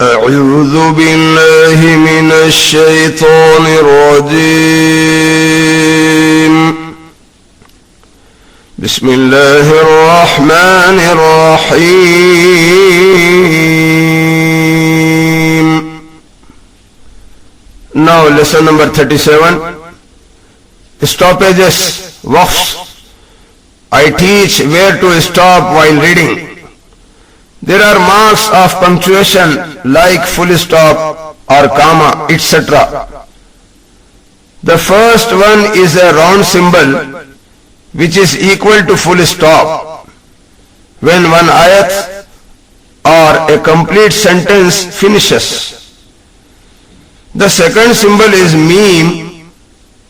أعوذ بالله من الشيطان الرجيم. بسم الله الرحمن الرحيم. Now lesson number 37. Stoppages, waqfs. I teach where to stop while reading. There are marks of punctuation like full stop or comma, etc. The first one is a round symbol which is equal to full stop. When one ayat or a complete sentence finishes. The second symbol is meme.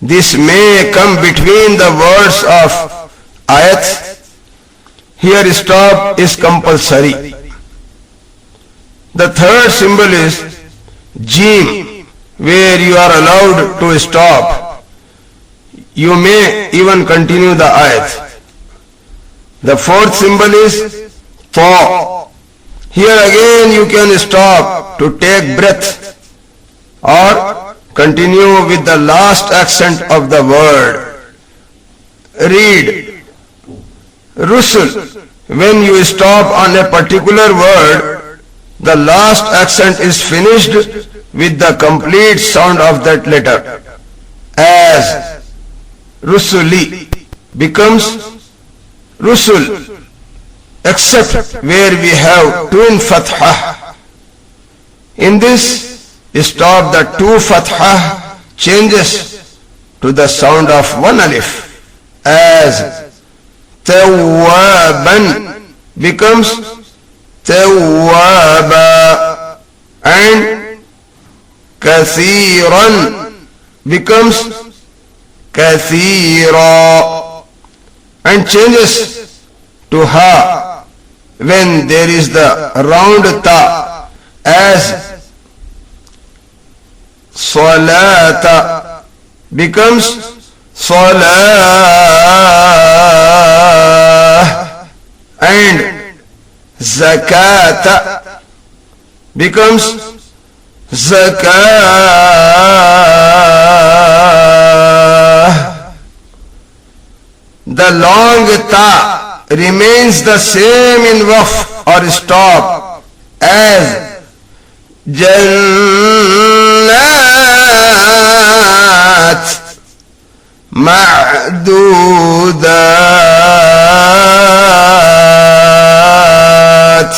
This may come between the words of ayat. Here stop is compulsory. The third symbol is Jim, where you are allowed to stop. You may even continue the ayat. The fourth symbol is Tha. Here again you can stop to take breath or continue with the last accent of the word. Read. Rusul. When you stop on a particular word, the last accent is finished with the complete sound of that letter. As Rusuli becomes Rusul, except where we have twin fathah. In this stop, the two fathah changes to the sound of one alif. As Tawwaban becomes Tawwaba, and Kathiran becomes Kathira, and changes to Ha when there is the round Ta. As Salata becomes Salah, and Zakata becomes Zakah. The long Ta remains the same in waqf or stop as Jannat Ma'dudat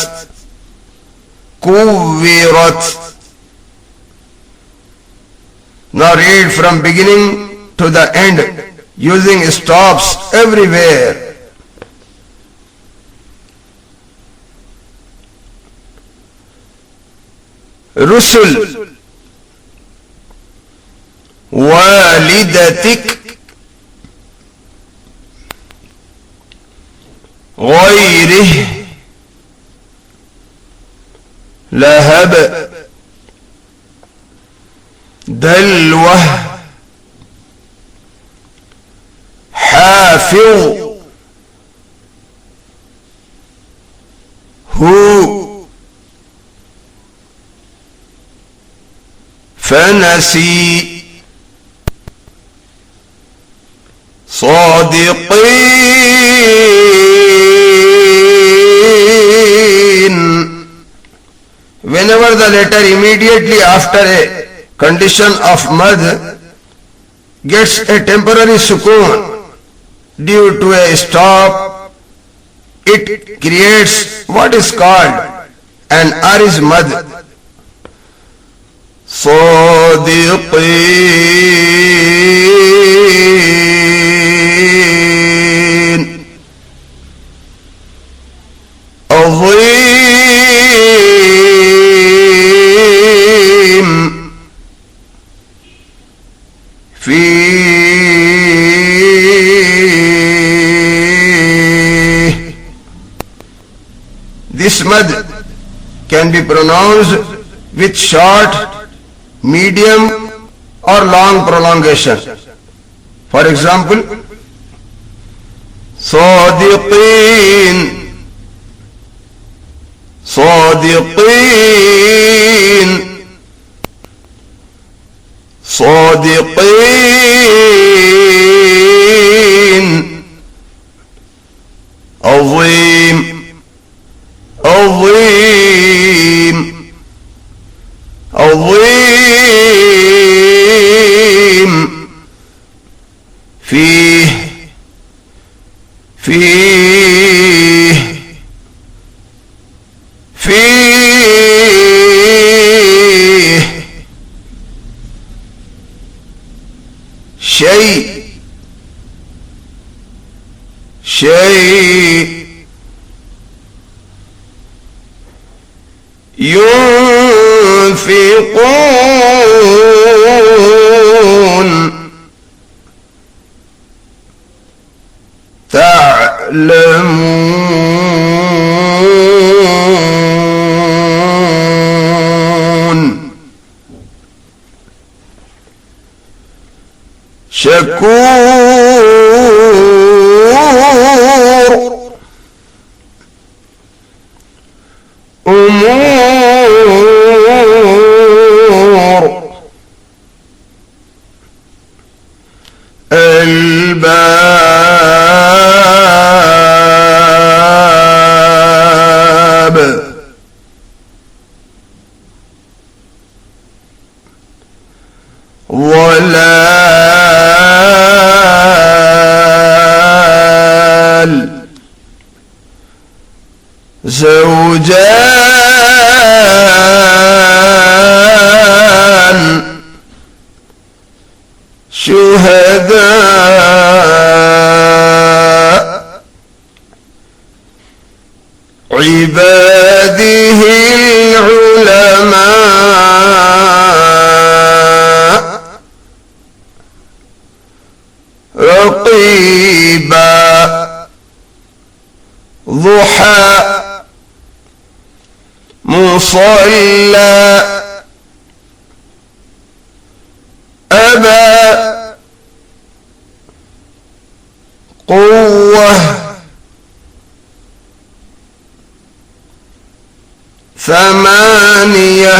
Kuwirat. Now read from beginning to the end using stops everywhere. Rusul. Walidatik Ghayrih Lahab Dalwah Hafiz Hu Fanasi Sadiqin. Whenever the letter immediately after a condition of mad gets a temporary sukoon due to a stop, it creates what is called an ariz mad. Sadiqin Azim Fi. This mad can be pronounced with short, medium or long prolongation. For example, Sadiqin صادقين صادقين. عظيم عظيم عظيم. فيه فيه فيه شيء شيء. ينفقون تعلمون. شكور. أمور. الباب. ضلال. زوجان. شهداء. عباده العلماء. رقيبا. ضحى. مصلى. أبى. قوة. ثمانية.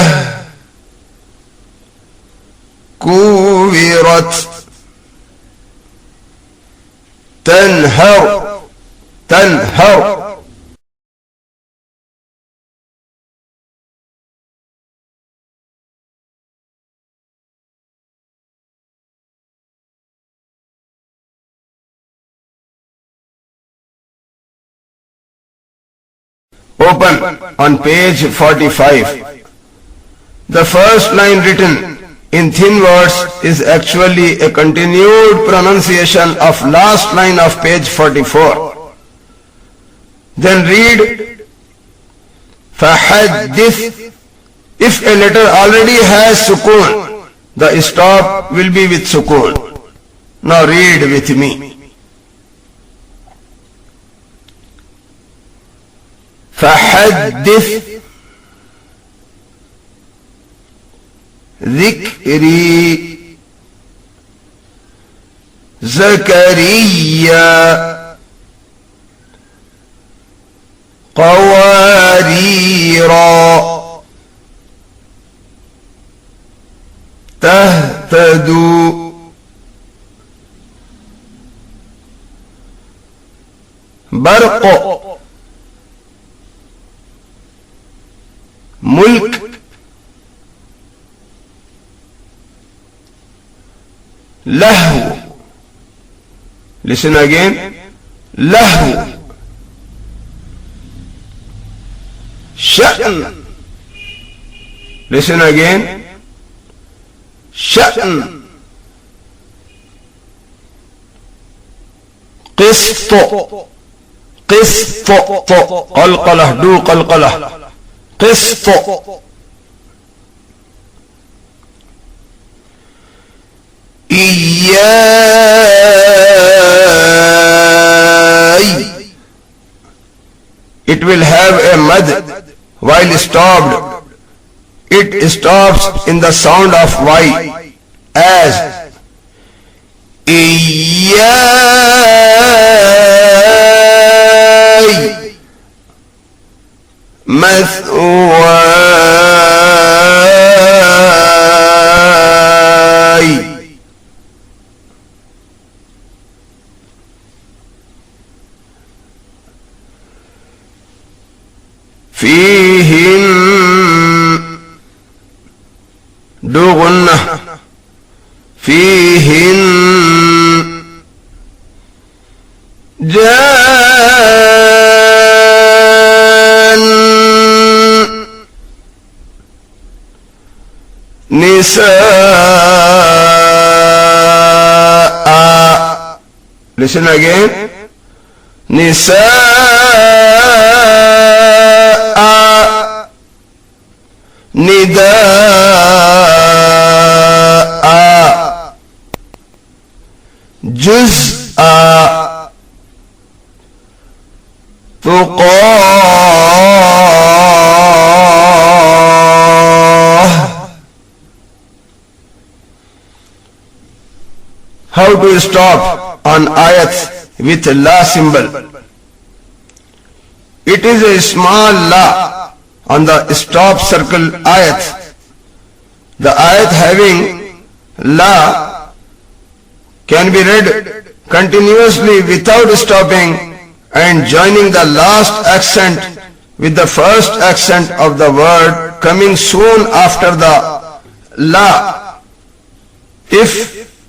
كورت. تنهر تنهر. Open on page 45. The first line written in thin words is actually a continued pronunciation of last line of page 44. Then read فحدث. If a letter already has sukun, the stop will be with sukun. Now read with me. فحدث. ذكري. زكريا. قواريرا. تهتدوا. برق. ملك. لهو. Listen again. لهو. شأن. Listen again. شأن. قسط. قسط. قلقلة. دو قلقلة. قسط. إياي. It will have a mad while stopped. It stops in the sound of Y as إياي مثواي. فيهن دو غنة فيهن جان نساء. Listen again. نساء نداء جزء تقاه. How to stop on ayat with la symbol? It is a small la on the stop circle ayat. The ayat having la can be read continuously without stopping and joining the last accent with the first accent of the word coming soon after the la. If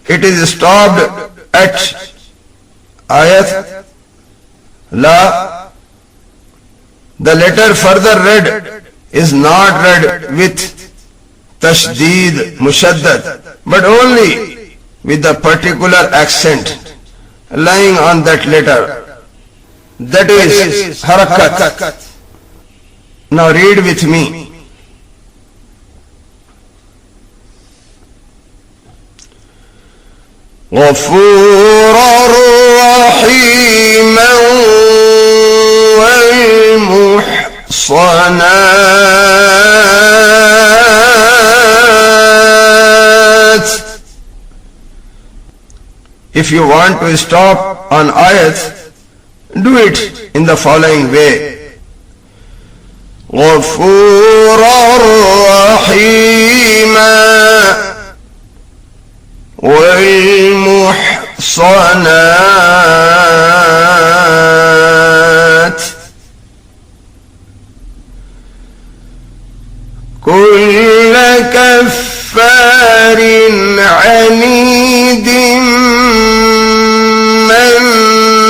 it is stopped at ayat la, the letter further read is not read with tashdeed mushaddad, but only with the particular accent lying on that letter, that is harakat. Now read with me. غفورا رحيما والمحصنات. If you want to stop on ayat, do it in the following way. غفورا رحيما والمحصنات كل كفار عنيد مناع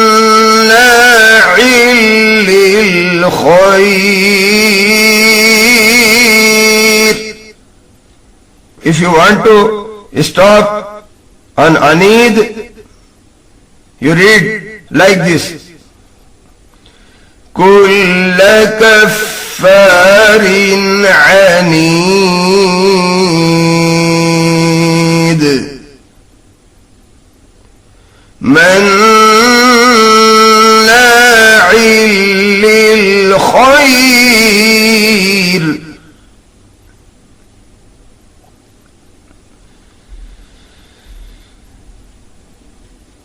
للخير. If you want to stop on anid, you read like this. كل كفار عنيد مناع للخير.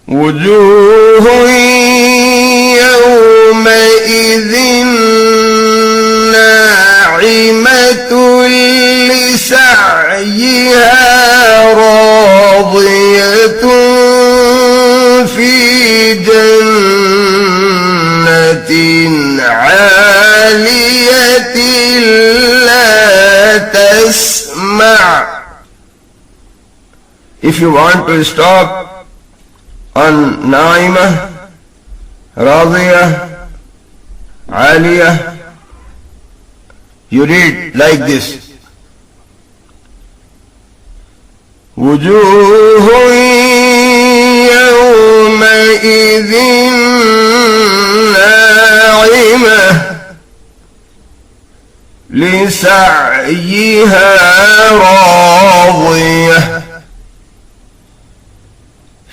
وجوه يومئذ ناعمة لسعيها راضية في جنة عالية لا تسمع. If you want to stop on Naimah, Radiyah, Aliyah, you read like this. وجوه يومئذ ناعمة لسعيها راضية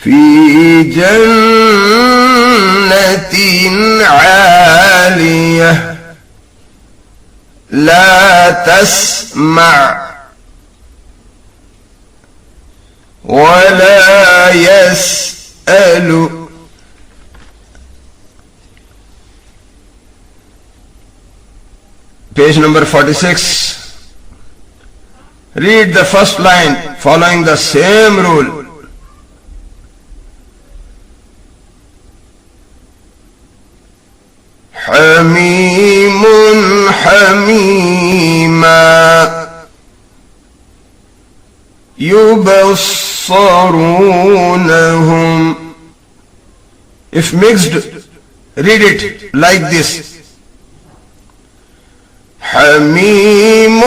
في جنة عالية لا تسمع ولا يسأل. Page number 46. Read the first line following the same rule. حميم حميما يبصرونهم. If mixed, read it like this. حميم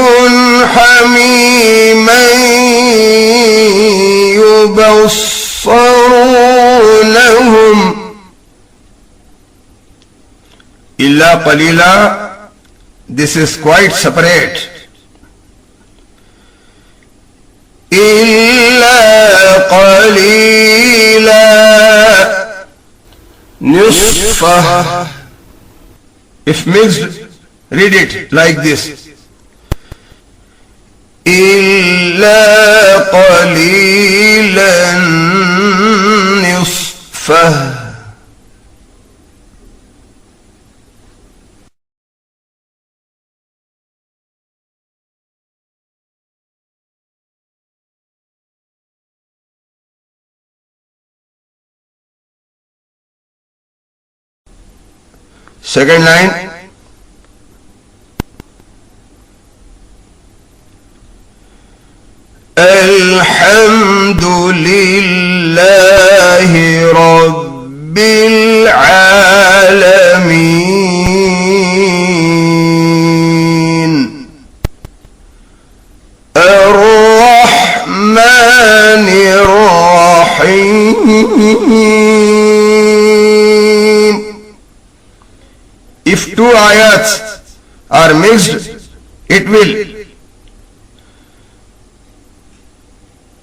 حميما يبصرونهم. إلا قليلا, this is quite separate. إلا قليلا نصفه. If mixed, read it like this. إلا قليلا نصفه. Second line. الحمد لله رب العالمين الرحمن الرحيم. If two ayats are mixed, it will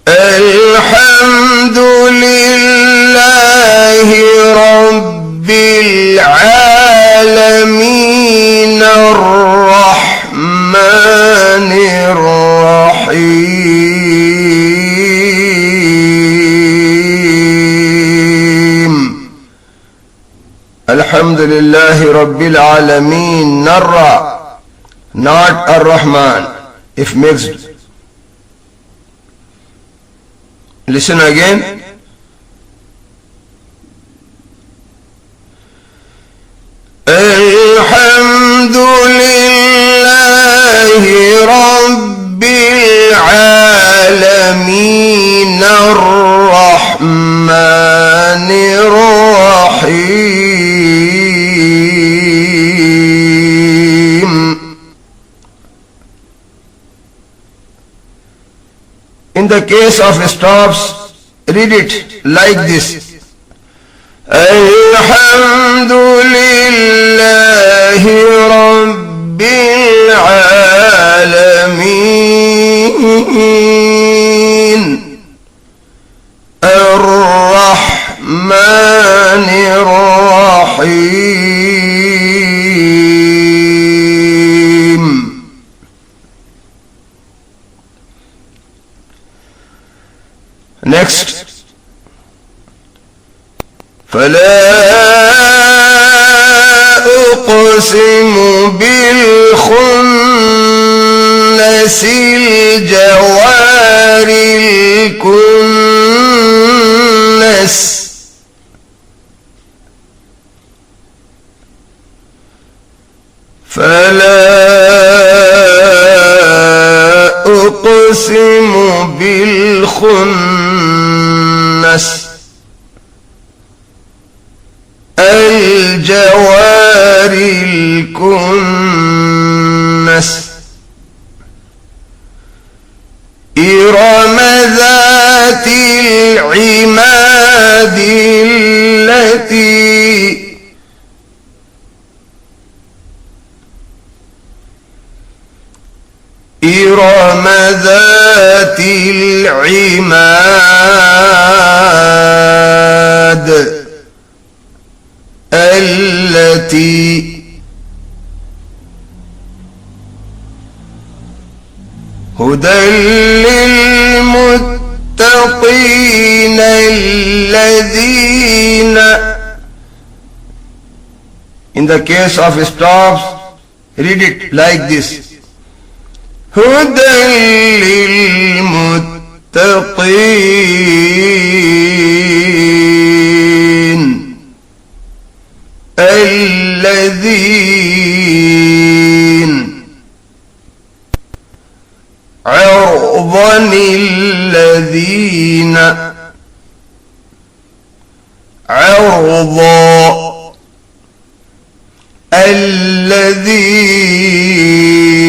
الحمد لله رب العالمين الرحمن الرحيم. الحمد لله رب العالمين نرى, not الرحمن if mixed. Listen again. الحمد لله رب العالمين الرحمن الرحيم. In the case of stops, read it like this. الحمد لله رب العالمين الرحمن الرحيم. Next. فلا أقسم بالخنس الجوار الكنس فلا أقسم بالخنس الجوار الكنس إرم ذات العماد التي إرم ذات العماد التي هدى للمتقين الذين. In the case of stops, read it like this. هدى للمتقين الذين الذين عرضا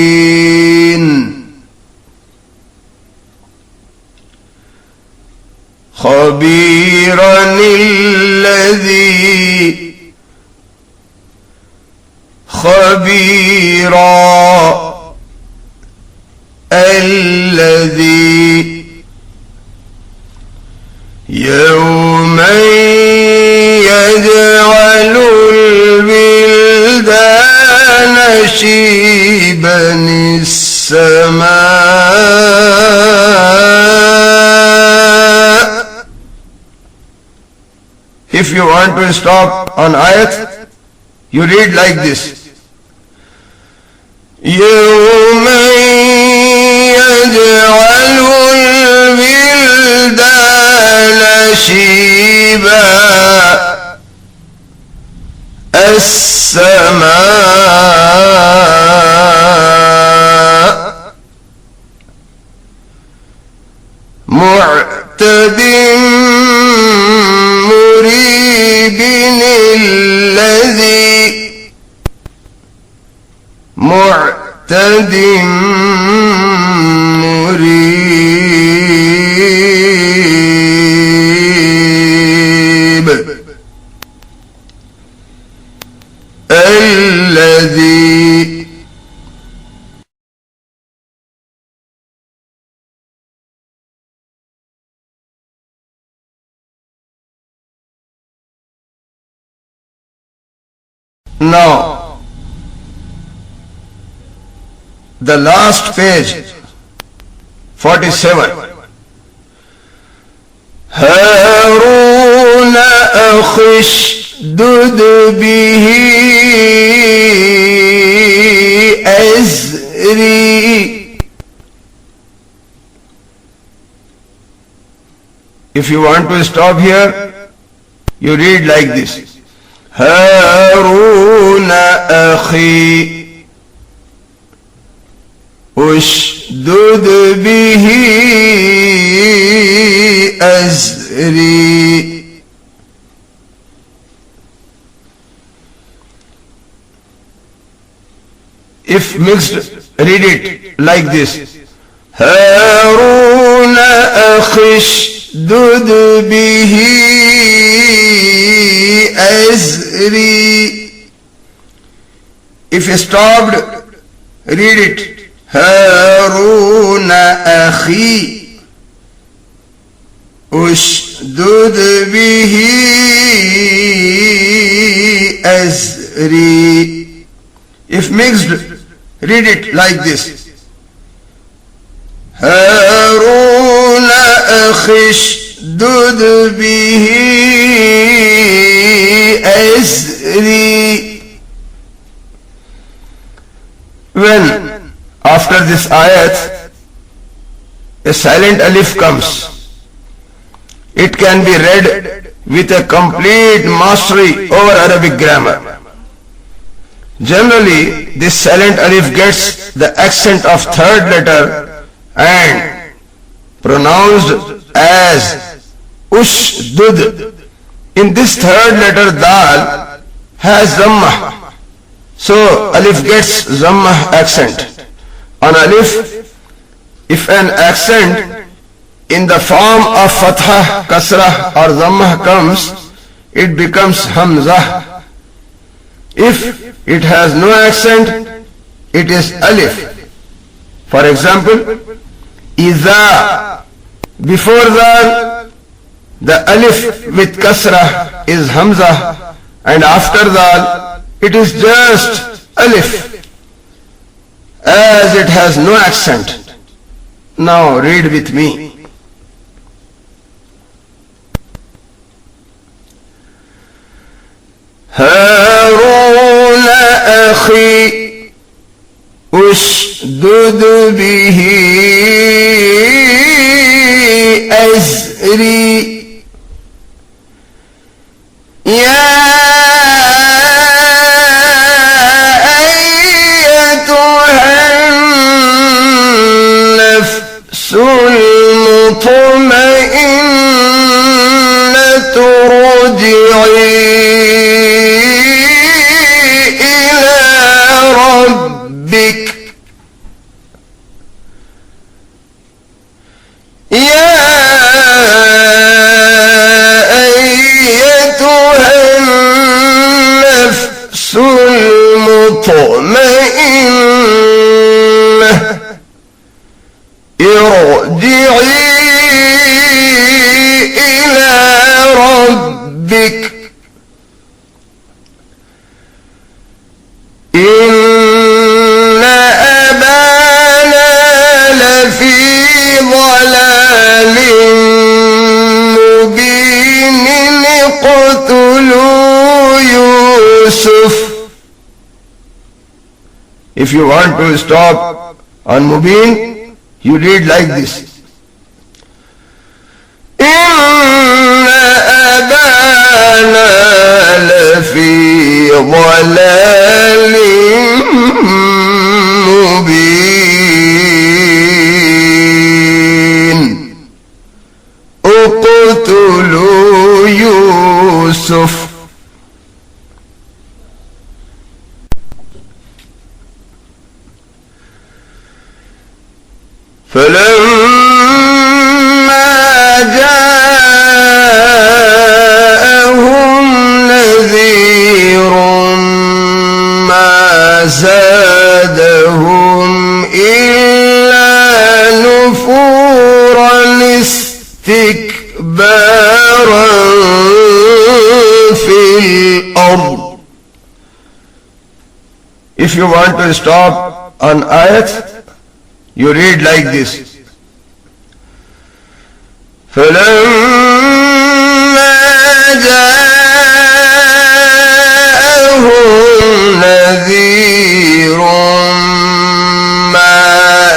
الذين خبيرا الذي خبيرا الذي يوم يجعل الولدان شيبا السماء. If you want to stop on ayat, you read like this. يوم يجعل الولدان شيبا السماء معتد مريب الذي معتد مريب الذي Now, the last page, 47. هارون أخي اشدد به أزري. If you want to stop here, you read like this. هارون أخي اشدد به أزري. If mixed, read it like this. هارون أخي اشدد به أزري. If stopped, read it. هارون أخي اشدد به أزري. If mixed, read it like this. هارون أخي اشدد به أزري. When after this ayat a silent alif comes, it can be read with a complete mastery over Arabic grammar. Generally, this silent alif gets the accent of third letter and pronounced as ushdud. In this third letter, dal has zammah, so alif gets zammah accent. On alif, if an accent in the form of fathah, kasrah or zammah comes, it becomes hamzah. If it has no accent, it is alif. For example, iza, before dal, the alif with kasrah is hamzah, and after dal, it is just alif, as it has no accent. Now read with me. هارون أخي اشدد به أزري. يا أيتها النفس المطمئنة المطمئنة ارجعي إلى ربك إن أبانا لفي ضلال مبين اقتلوا يوسف. If you want to stop on Mubin, you read like this. إن أبانا لفي ضلال مبين اقتلوا يوسف. فلما جاءهم نذير ما زادهم إلا نفورا استكبارا في الأرض. If you want to stop on ayat, you read like this. فلما جاءهم نذير ما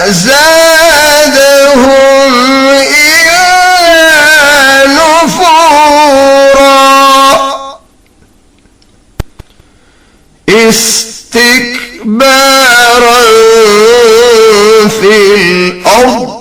زادهم إلا نفورا استكبارا في الأرض